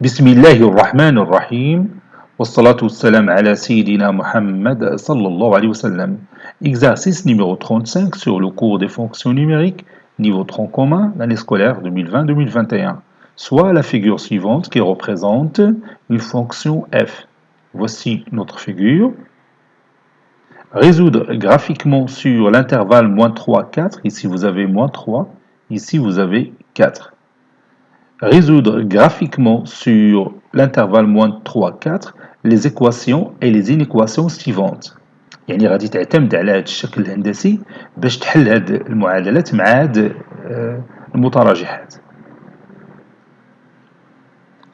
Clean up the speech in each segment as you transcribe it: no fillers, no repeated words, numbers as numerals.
بسم الله الرحمن الرحيم والصلاة والسلام على سيدنا Muhammad sallallahu alayhi wa sallam. Exercice numéro 35 sur le cours des fonctions numériques, niveau tronc commun, l'année scolaire 2020-2021. Soit la figure suivante qui représente une fonction f. Voici notre figure. Résoudre graphiquement sur l'intervalle moins 3, 4. Ici vous avez moins 3, ici vous avez 4. Résoudre graphiquement sur l'intervalle moins 3, 4 les équations et les inéquations suivantes. يعني غادي تعتمد على هذا الشكل الهندسي باش تحل هاد المعادلات مع هاد المتراجحات.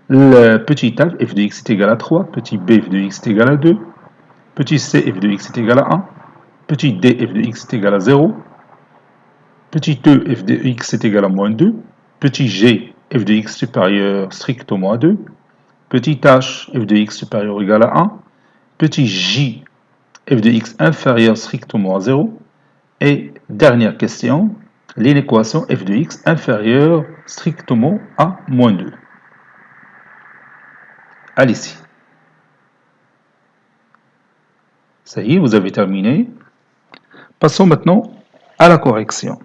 Le petit a f de x est égal à 3, petit b f de x est égal à 2, petit c f de x est égal à 1, petit d f de x est égal à 0, petit e f de x est égal à moins 2, petit g f de x supérieur strictement à 2, petit h f de x supérieur ou égal à 1, petit j f de x inférieur strictement à 0, et dernière question, l'inéquation f de x inférieure strictement à moins 2. Allez-y. Ça y est, vous avez terminé. Passons maintenant à la correction.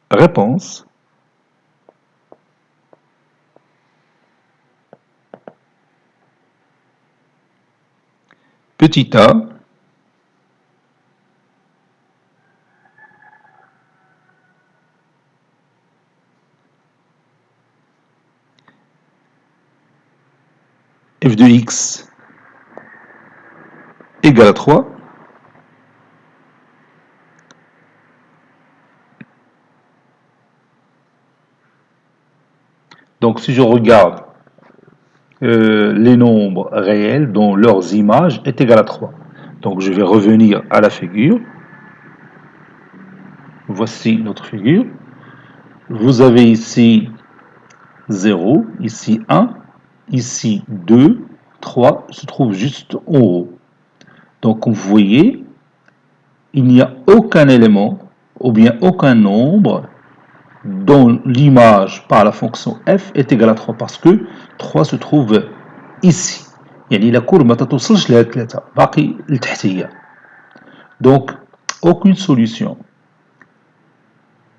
Réponse. Petit a f de x égale à 3. Donc si je regarde les nombres réels dont leurs images est égale à 3. Donc je vais revenir à la figure. Voici notre figure. Vous avez ici 0, ici 1, ici 2, 3 se trouve juste en haut. Donc comme vous voyez, il n'y a aucun élément ou bien aucun nombre dont l'image par la fonction f est égale à 3 parce que 3 se trouve ici. يعني la courbe ما توصلش لهاد 3 باقي لتحتية. Donc aucune solution.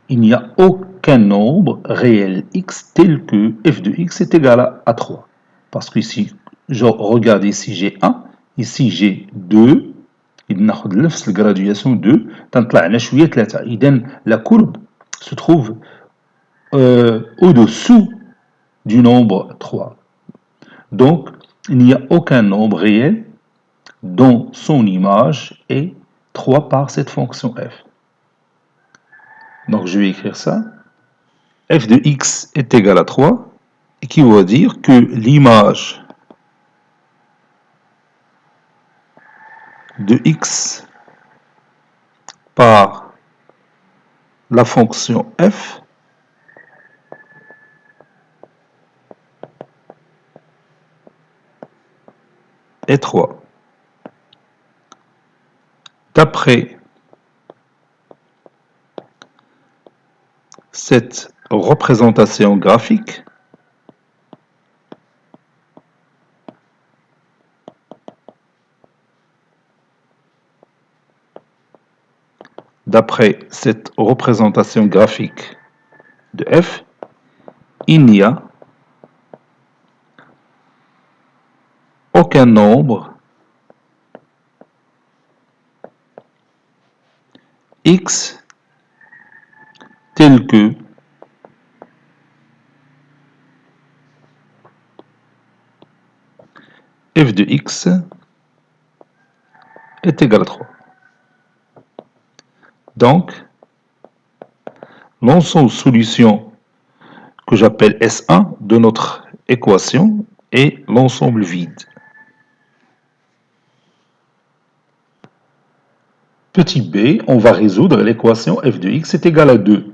Il n'y a aucun nombre réel x tel que f de x est égal à 3. Parce que ici, je regarde ici j'ai 1, ici j'ai 2, il ناخذ نفس الجراديوسيون 2 تنطلع لنا شويه 3. اذا la courbe se trouve au-dessous du nombre 3. Donc, il n'y a aucun nombre réel dont son image est 3 par cette fonction f. Donc, je vais écrire ça. F de x est égal à 3, et qui veut dire que l'image de x par la fonction f est 3. D'après cette représentation graphique, de f, il n'y a aucun nombre x tel que f de x est égal à 3. Donc, l'ensemble solution que j'appelle S1 de notre équation est l'ensemble vide. Petit b, on va résoudre l'équation f de x est égal à 2.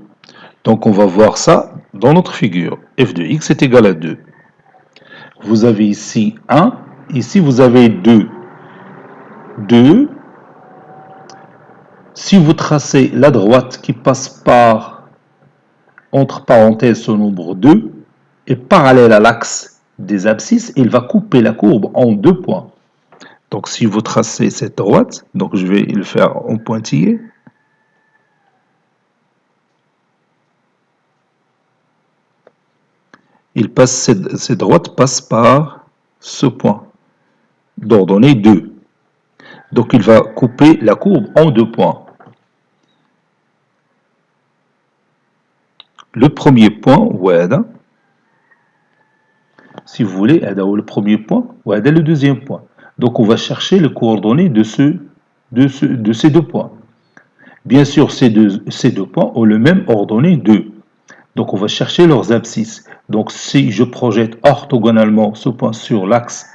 Donc on va voir ça dans notre figure. F de x est égal à 2. Vous avez ici 1, ici vous avez 2. 2. Si vous tracez la droite qui passe par entre parenthèses ce nombre 2 est parallèle à l'axe des abscisses et il va couper la courbe en 2 points. Donc si vous tracez cette droite, donc je vais le faire en pointillé. Cette droite passe par ce point d'ordonnée 2. Donc il va couper la courbe en 2 points. Le premier point, voilà. Si vous voulez, le premier point, voilà le deuxième point. Donc on va chercher les coordonnées de ces 2 points. Bien sûr, ces deux points ont le même ordonnée 2. Donc on va chercher leurs abscisses. Donc si je projette orthogonalement ce point sur l'axe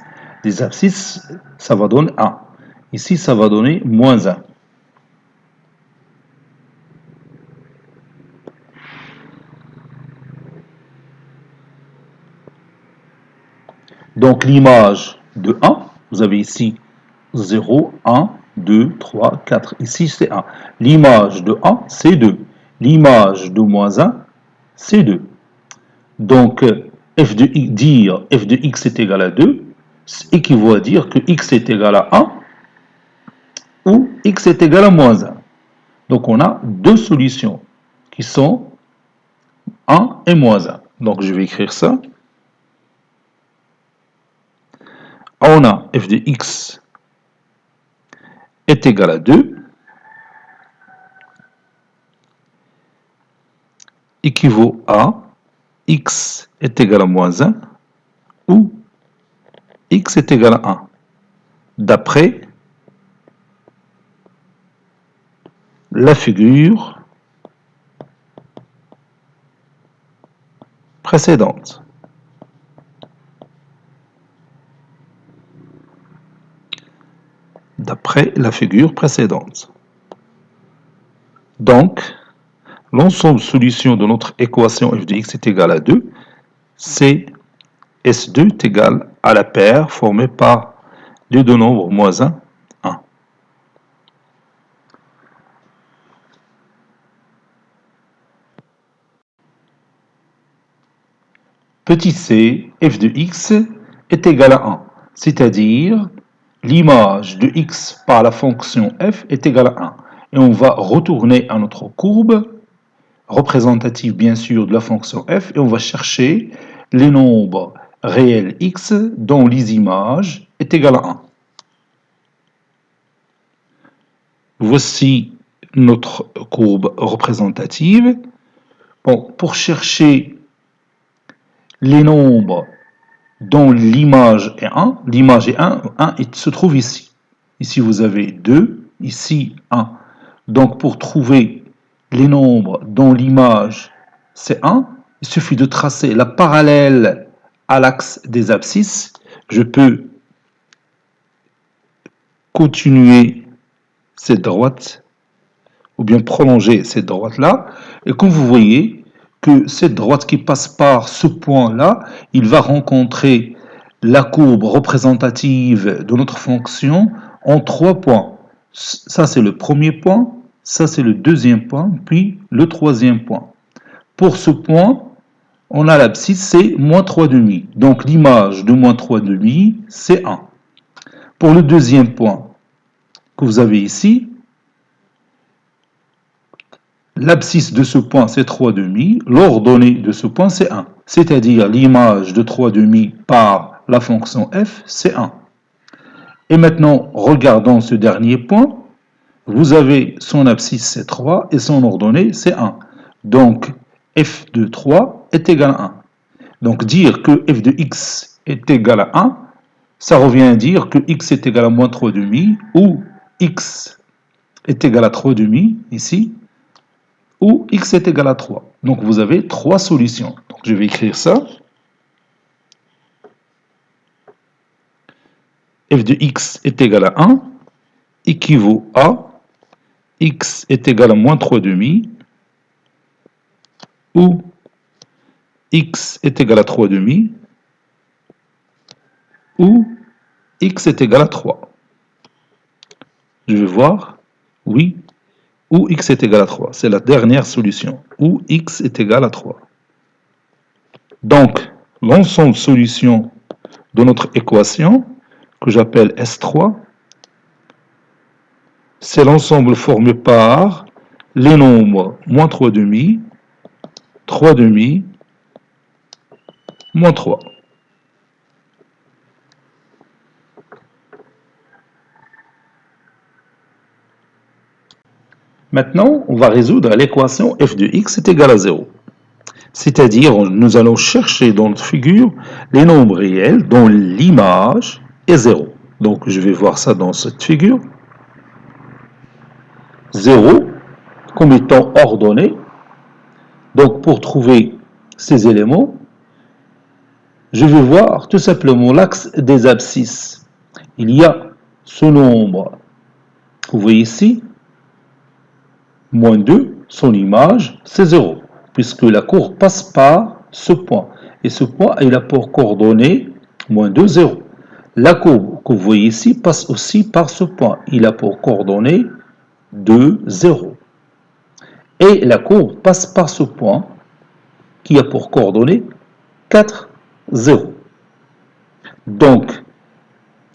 des abscisses, ça va donner 1. Ici, ça va donner moins 1. Donc l'image de 1, vous avez ici 0, 1, 2, 3, 4. Ici, c'est 1. L'image de 1, c'est 2. L'image de moins 1, c'est 2. Donc, dire f de x est égal à 2 équivaut à dire que x est égal à 1 ou x est égal à moins 1. Donc, on a deux solutions qui sont 1 et moins 1. Donc, je vais écrire ça. On a f de x est égal à 2 équivaut à x est égal à moins 1 ou x est égal à 1 d'après la figure précédente. D'après la figure précédente. Donc, l'ensemble solution de notre équation f de x est égal à 2, c'est S2 est égal à la paire formée par les deux nombres moins 1, 1. Petit c, f de x est égal à 1, c'est-à-dire l'image de x par la fonction f est égale à 1. Et on va retourner à notre courbe, représentative bien sûr de la fonction f, et on va chercher les nombres réels x dont les images est égale à 1. Voici notre courbe représentative. Bon, pour chercher les nombres dont l'image est 1, l'image est 1, 1 se trouve ici. Ici, vous avez 2, ici 1. Donc, pour trouver les nombres dont l'image c'est 1, il suffit de tracer la parallèle à l'axe des abscisses. Je peux continuer cette droite, ou bien prolonger cette droite-là. Et comme vous voyez que cette droite qui passe par ce point-là, il va rencontrer la courbe représentative de notre fonction en 3 points. Ça, c'est le premier point, ça, c'est le deuxième point, puis le troisième point. Pour ce point, on a l'abscisse, c'est moins 3,5. Donc l'image de moins 3,5, c'est 1. Pour le deuxième point que vous avez ici, l'abscisse de ce point, c'est 3,5. L'ordonnée de ce point, c'est 1. C'est-à-dire l'image de 3,5 par la fonction f, c'est 1. Et maintenant, regardons ce dernier point. Vous avez son abscisse, c'est 3, et son ordonnée, c'est 1. Donc, f de 3 est égal à 1. Donc, dire que f de x est égal à 1, ça revient à dire que x est égal à moins 3,5, ou x est égal à 3,5, ici, ou x est égal à 3. Donc, vous avez 3 solutions. Donc, je vais écrire ça. F de x est égal à 1 équivaut à x est égal à moins 3,5 ou x est égal à 3,5 ou x est égal à 3. Je vais voir, oui, où x est égal à 3. C'est la dernière solution, où x est égal à 3. Donc, l'ensemble de solutions de notre équation, que j'appelle S3, c'est l'ensemble formé par les nombres moins 3 demi, 3 demi, moins 3. Maintenant, on va résoudre l'équation f de x est égal à 0. C'est-à-dire, nous allons chercher dans notre figure les nombres réels dont l'image est 0. Donc, je vais voir ça dans cette figure. 0 comme étant ordonné. Donc, pour trouver ces éléments, je vais voir tout simplement l'axe des abscisses. Il y a ce nombre, vous voyez ici, moins 2, son image, c'est 0, puisque la courbe passe par ce point. Et ce point, il a pour coordonnée moins 2, 0. La courbe que vous voyez ici passe aussi par ce point. Il a pour coordonnée 2, 0. Et la courbe passe par ce point qui a pour coordonnée 4, 0. Donc,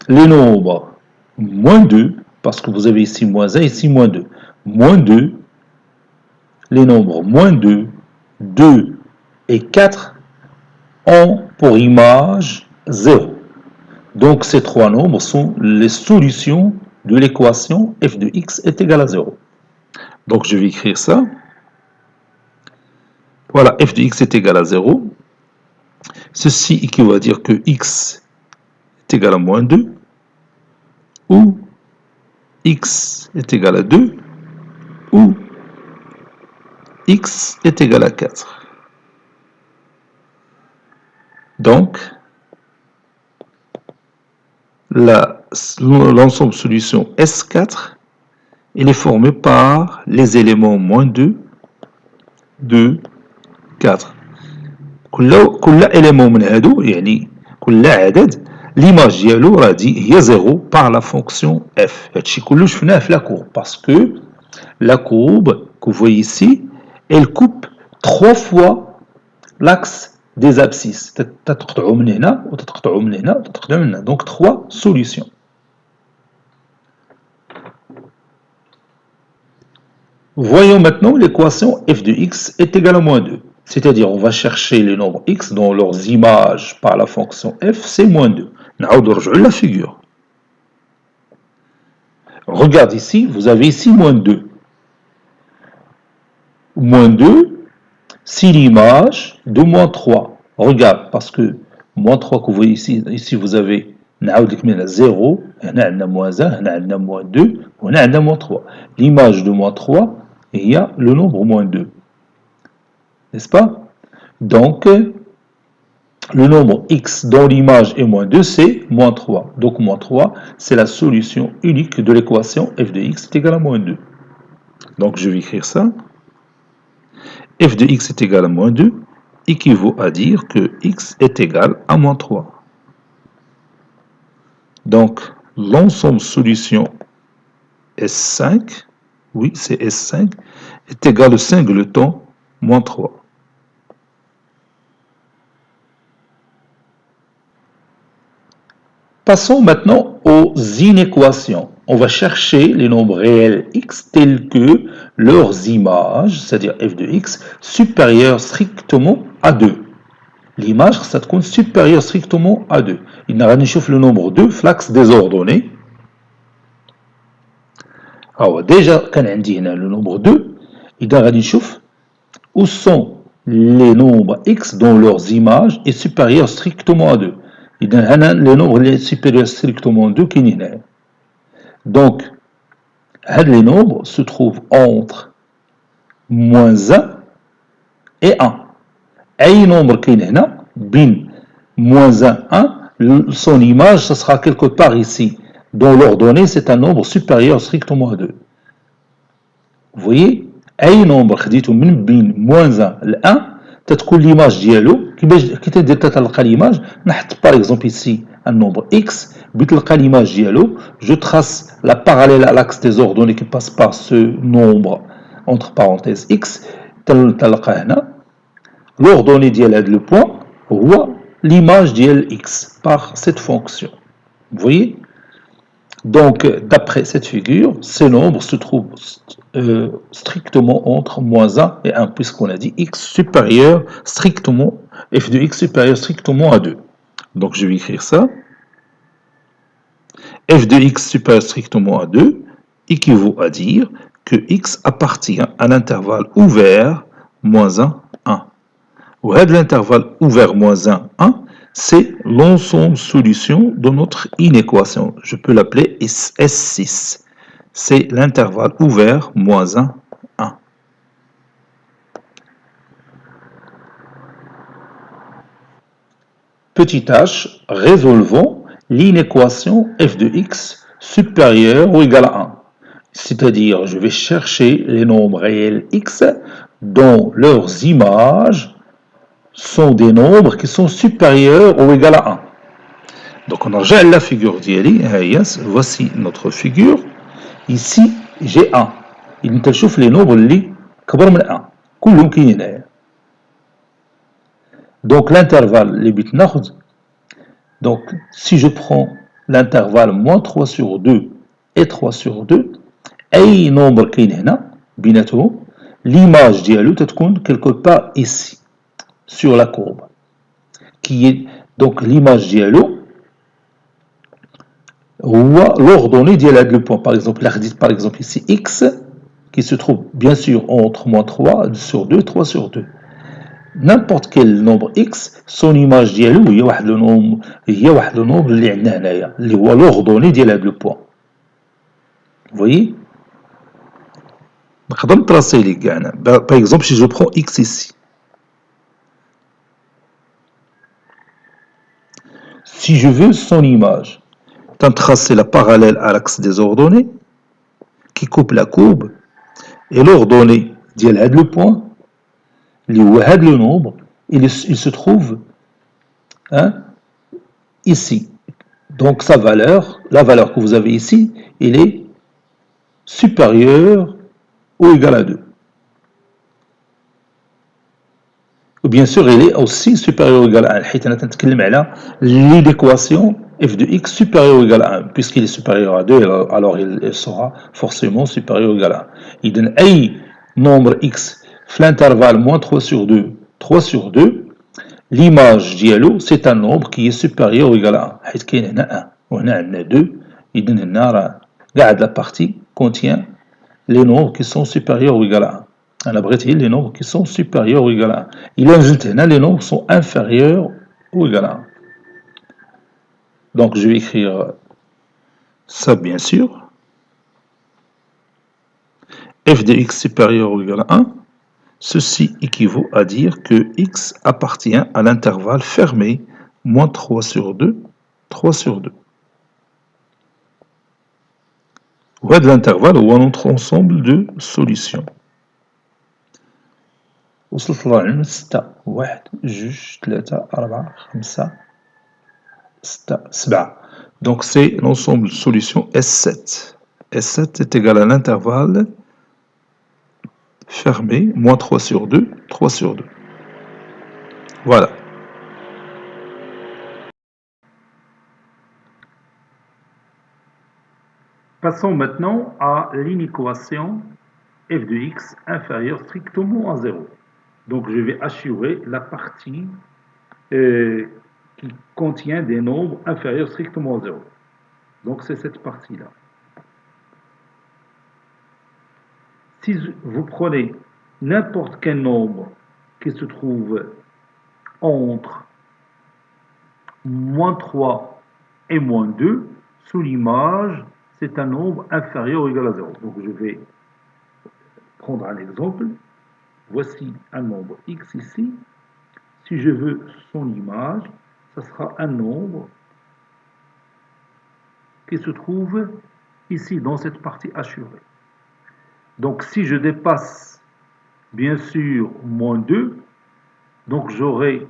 les nombres moins 2, parce que vous avez ici moins 1, ici moins 2. Moins 2, les nombres moins 2, 2 et 4 ont pour image 0. Donc, ces trois nombres sont les solutions de l'équation f de x est égal à 0. Donc, je vais écrire ça. Voilà, f de x est égal à 0. Ceci équivaut à dire que x est égal à moins 2, ou x est égal à 2, ou x est égal à 4. Donc, l'ensemble solution S4, il est formé par les éléments moins 2, 2, 4. كل élément من هادو يعني كل عدد l'image ديالو راه هي 0 par la fonction f. هادشي كله شفناه في la courbe parce que la courbe que vous voyez ici, elle coupe 3 fois l'axe des abscisses. تتقطعوا من هنا وتتقطعوا من هنا وتتقطعوا من هنا. Donc 3 solutions. Voyons maintenant l'équation f de x est égale à moins 2. C'est-à-dire, on va chercher les nombres x dont leurs images par la fonction f, c'est moins 2. نعاود نرجعوا la figure. Regarde ici, vous avez ici moins 2. Moins 2, c'est l'image de moins 3. Regarde, parce que moins 3 que vous voyez ici vous avez 0, هنا عندنا moins 1, هنا عندنا moins 2, وهنا عندنا moins 3. L'image de moins 3, il y a le nombre moins 2. N'est-ce pas? Donc, le nombre x dont l'image est moins 2, c'est moins 3. Donc, moins 3, c'est la solution unique de l'équation f de x est égal à moins 2. Donc, je vais écrire ça. F de x est égal à moins 2 équivaut à dire que x est égal à moins 3. Donc, l'ensemble solution S5, oui, c'est S5, est égal au singleton moins 3. Passons maintenant aux inéquations. On va chercher les nombres réels x tels que leurs images, c'est-à-dire f de x, supérieures strictement à 2. L'image, ça compte supérieure strictement à 2. Il n'a rien le nombre 2, l'axe désordonné. Alors, déjà, quand on dit le nombre 2, il n'a rien où sont les nombres x dont leurs images est supérieure strictement à 2. Les nombres supérieurs strictement à 2 qui n'y sont. Donc, les nombres se trouvent entre moins 1 et 1. Un nombre qui est là, bin moins 1, 1, son image, ce sera quelque part ici. Dont l'ordonnée, c'est un nombre supérieur strictement à 2. Vous voyez, un nombre qui bin moins 1 à 1, تتكون l'image ديالو كي تدير تلقى l'image نحط par exemple ici un nombre x بتلقى l'image ديالو je trace la parallèle à l'axe des ordonnées qui passe par ce nombre entre parenthèses x, l'ordonnée ديال le point هو l'image ديال x par cette fonction. Vous voyez? Donc, d'après cette figure, ces nombres se trouvent strictement entre moins 1 et 1, puisqu'on a dit x supérieur strictement, f de x supérieur strictement à 2. Donc, je vais écrire ça. F de x supérieur strictement à 2 équivaut à dire que x appartient à l'intervalle ouvert moins 1, 1. Ou l'intervalle ouvert moins 1, 1, c'est l'ensemble solution de notre inéquation. Je peux l'appeler S6. C'est l'intervalle ouvert moins 1, 1. Petit h, résolvons l'inéquation f de x supérieure ou égale à 1. C'est-à-dire, je vais chercher les nombres réels x dont leurs images sont des nombres qui sont supérieurs ou égaux à 1. Donc on a la figure d'Yali, voici notre figure. Ici, j'ai 1. Il nous chauffe les nombres li كبر من 1. كلهم كاينين هنا. Donc l'intervalle les bits ناخذ. Donc si je prends l'intervalle moins 3 sur 2 et 3 sur 2, اي nombre كاين هنا بيناتهم l'image ديالو تتكون quelque part ici sur la courbe, qui est donc l'image dialo ou l'ordonnée dial le point. Par exemple ici x qui se trouve bien sûr entre moins 3 sur 2, 3 sur 2. N'importe quel nombre x, son image dialo il y a le nombre اللي عندنا هنايا اللي هو l'ordonnée dial le point. Vous voyez? Par exemple, si je prends x ici, si je veux son image, tracer la parallèle à l'axe des ordonnées qui coupe la courbe et l'ordonnée ديال le point, le nombre, il se trouve ici. Donc sa valeur, la valeur que vous avez ici, il est supérieure ou égale à 2. Ou bien sûr, il est aussi supérieur ou égal à 1. حيث أنا نتكلم على l'équation f de x supérieur ou égal à 1. Puisqu'il est supérieur à 2, alors il sera forcément supérieur ou égal à 1. Il donne un nombre x, l'intervalle moins 3 sur 2, 3 sur 2, l'image ديالو c'est un nombre qui est supérieur ou égal à 1. حيث كاين هنا 1 وهنا عندنا 2. إذن هنا راه قاعد la partie contient les nombres qui sont supérieurs ou égal à 1. On a brûlé les nombres qui sont supérieurs ou égaux à 1. Il ajoute les nombres sont inférieurs ou égaux à 1. Donc je vais écrire ça bien sûr. F de x supérieur ou égal à 1. Ceci équivaut à dire que x appartient à l'intervalle fermé moins 3 sur 2, 3 sur 2. Ou de l'intervalle ou notre ensemble de solutions. وصلت للعلم 6 1 2 3 4 5 6 7. Donc c'est l'ensemble de solution S7. S7 est égal à l'intervalle fermé, moins 3 sur 2, 3 sur 2. Voilà. Passons maintenant à l'inéquation f de x inférieure strictement à 0. Donc je vais assurer la partie qui contient des nombres inférieurs strictement à 0. Donc c'est cette partie-là. Si vous prenez n'importe quel nombre qui se trouve entre moins 3 et moins 2, sous l'image, c'est un nombre inférieur ou égal à 0. Donc je vais prendre un exemple. Voici un nombre x ici. Si je veux son image, ce sera un nombre qui se trouve ici dans cette partie assurée. Donc si je dépasse bien sûr moins 2, donc j'aurai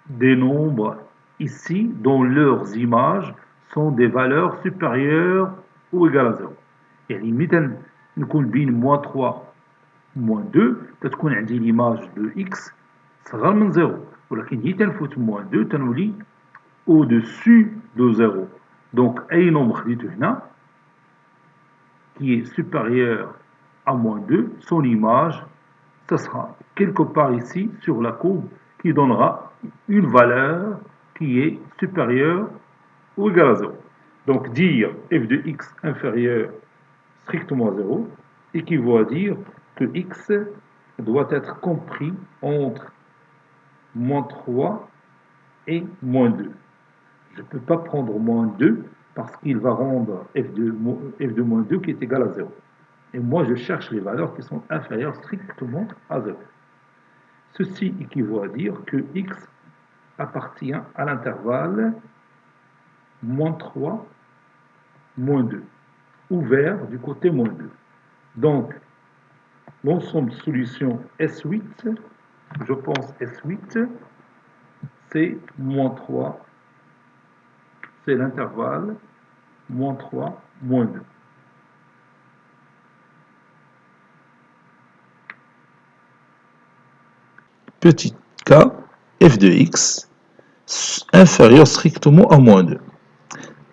des nombres ici dont leurs images sont des valeurs supérieures ou égales à 0. يعني مثلا نكون بين moins 3 moins 2 تتكون عندي l'image de x صغر من 0 ولكن هي تنفوت moins 2 تنولي au-dessus de 0. Donc أي nombre خديته هنا qui est supérieur à moins 2, son image, ce sera quelque part ici sur la courbe qui donnera une valeur qui est supérieure ou égale à 0. Donc dire f de x inférieur strictement à 0 équivaut à dire que x doit être compris entre moins 3 et moins 2. Je ne peux pas prendre moins 2 parce qu'il va rendre f de moins 2 qui est égal à 0. Et moi, je cherche les valeurs qui sont inférieures strictement à 0. Ceci équivaut à dire que x appartient à l'intervalle moins 3, moins 2, ouvert du côté moins 2. Donc, l'ensemble de solutions S8, je pense S8, c'est moins 3, c'est l'intervalle moins 3, moins 2. Petit k, f de x inférieur strictement à moins 2.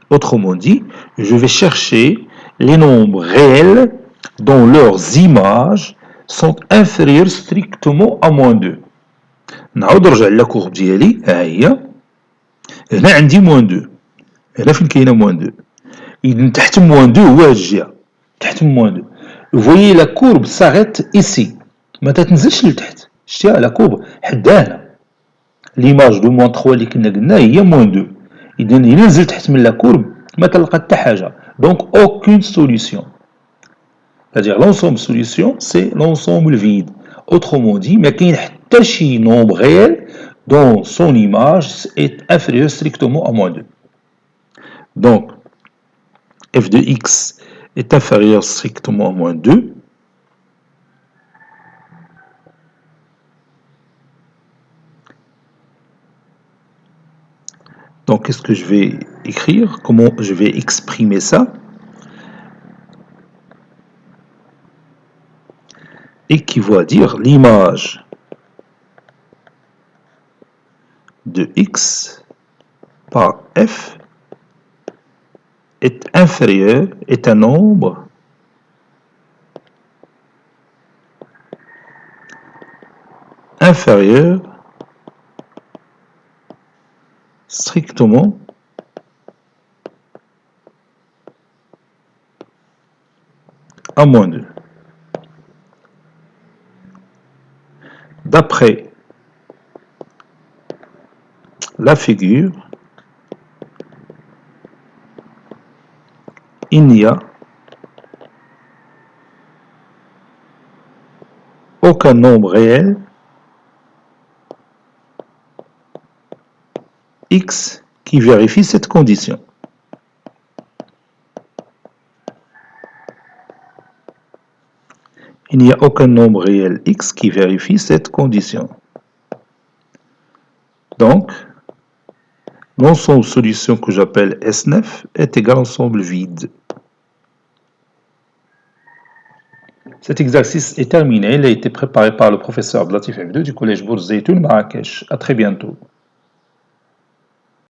Autrement dit, je vais chercher les nombres réels dont leurs images sont inférieures strictement à moins 2. نعاود نرجع للكورب ديالي ها هي هنا عندي موان 2 هنا فين كاينه موان 2 إذن تحت موان 2 هو هاد الجهه تحت موان 2 فويي لا كورب s'arrête ici ما تتنزلش لتحت شتيها لا كورب حدا هنا ليماج دو موان 3 اللي كنا قلنا هي موان 2 إذا إلا نزلت تحت من لا كورب ما تلقى حتى حاجه دونك aucune solution. C'est-à-dire l'ensemble de solutions c'est l'ensemble vide. Autrement dit ما كاين حتى شي nombre réel dont son image est inférieure strictement à moins 2. Donc f de x est inférieur strictement à moins 2. Donc, qu'est-ce que je vais écrire? Comment je vais exprimer ça? Équivaut à dire l'image de x par f est inférieur, est un nombre inférieur strictement à moins 2. D'après la figure, il n'y a aucun nombre réel x qui vérifie cette condition. Il n'y a aucun nombre réel x qui vérifie cette condition. Donc, l'ensemble de solutions que j'appelle S9 est égal à ensemble vide. Cet exercice est terminé. Il a été préparé par le professeur Abdelatif F2 du collège Bourz Zeytoun Marrakech. À très bientôt.